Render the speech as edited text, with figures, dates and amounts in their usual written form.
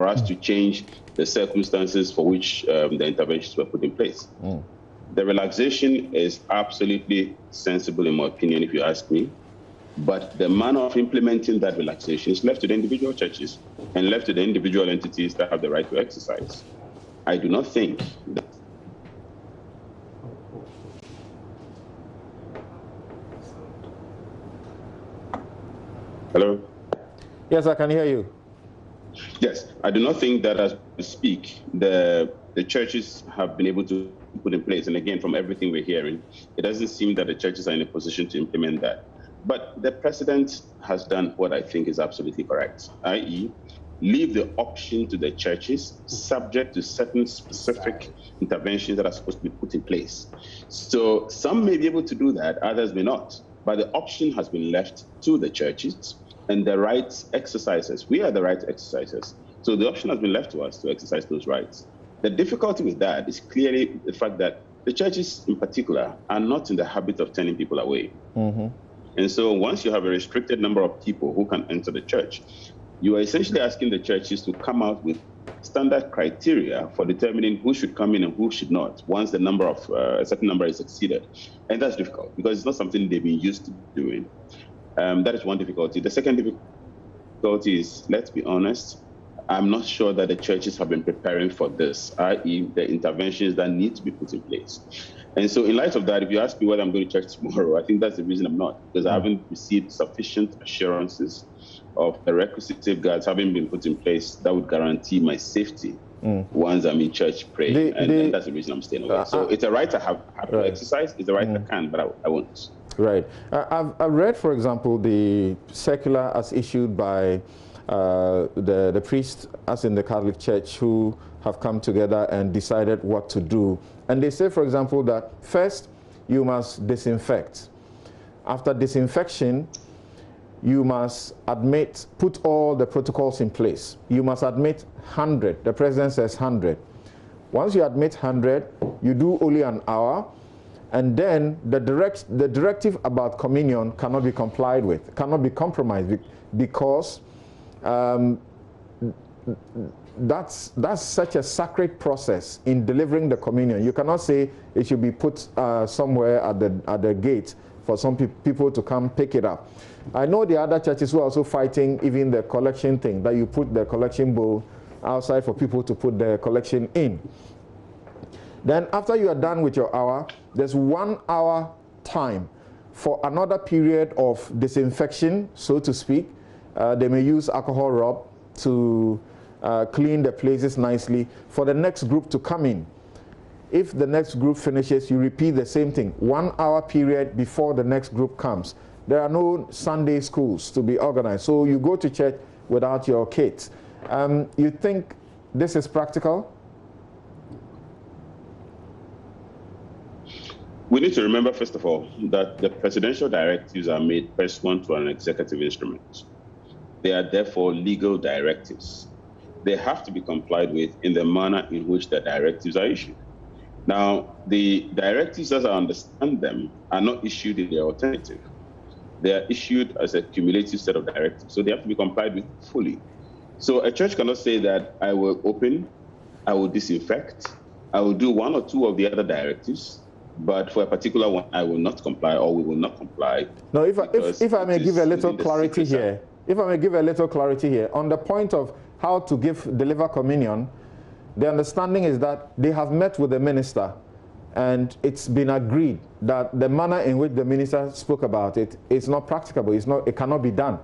us to change the circumstances for which the interventions were put in place. The relaxation is absolutely sensible, in my opinion, if you ask me. But the manner of implementing that relaxation is left to the individual churches and left to the individual entities that have the right to exercise. I do not think that. Hello? Yes, I can hear you. Yes, I do not think that as we speak, the churches have been able to put in place. And again, from everything we're hearing, it doesn't seem that the churches are in a position to implement that. But the president has done what I think is absolutely correct, i.e., leave the option to the churches subject to certain specific interventions that are supposed to be put in place. So some may be able to do that, others may not. But the option has been left to the churches and the rights exercisers. We are the right exercisers. So the option has been left to us to exercise those rights. The difficulty with that is clearly the fact that the churches in particular are not in the habit of turning people away. And so once you have a restricted number of people who can enter the church, you are essentially asking the churches to come out with standard criteria for determining who should come in and who should not once the number of a certain number is exceeded. And that's difficult because it's not something they've been used to doing. That is one difficulty. The second difficulty is, let's be honest, I'm not sure that the churches have been preparing for this, i.e. the interventions that need to be put in place. And so in light of that, if you ask me whether I'm going to church tomorrow, I think that's the reason I'm not, because I haven't received sufficient assurances of the requisite safeguards having been put in place that would guarantee my safety once I'm in church praying. And that's the reason I'm staying away. So it's a right I have to exercise. It's a right I can, but I won't. Right. I've read, for example, the circular as issued by the priests, as in the Catholic Church, who have come together and decided what to do. And they say, for example, that first you must disinfect. After disinfection, you must put all the protocols in place. You must admit 100. The president says 100. Once you admit 100, you do only an hour, and then the directive about communion cannot be complied with, cannot be compromised, because that's such a sacred process in delivering the communion. You cannot say it should be put somewhere at the gate for some people to come pick it up. I know the other churches who are also fighting even the collection thing, that you put the collection bowl outside for people to put the collection in. Then after you are done with your hour, there's 1 hour time for another period of disinfection, so to speak. They may use alcohol rub to clean the places nicely for the next group to come in. If the next group finishes, you repeat the same thing. 1 hour period before the next group comes. There are no Sunday schools to be organized, so you go to church without your kids. You think this is practical? We need to remember, first of all, that the presidential directives are made pursuant to an executive instrument. They are therefore legal directives. They have to be complied with in the manner in which the directives are issued. Now, the directives, as I understand them, are not issued in the alternative. They are issued as a cumulative set of directives, so they have to be complied with fully. So a church cannot say that I will open, I will disinfect, I will do 1 or 2 of the other directives, but for a particular one, I will not comply, or we will not comply. No, if I may give a little clarity here, on the point of how to deliver communion, the understanding is that they have met with the minister, and it's been agreed that the manner in which the minister spoke about it is not practicable. It cannot be done.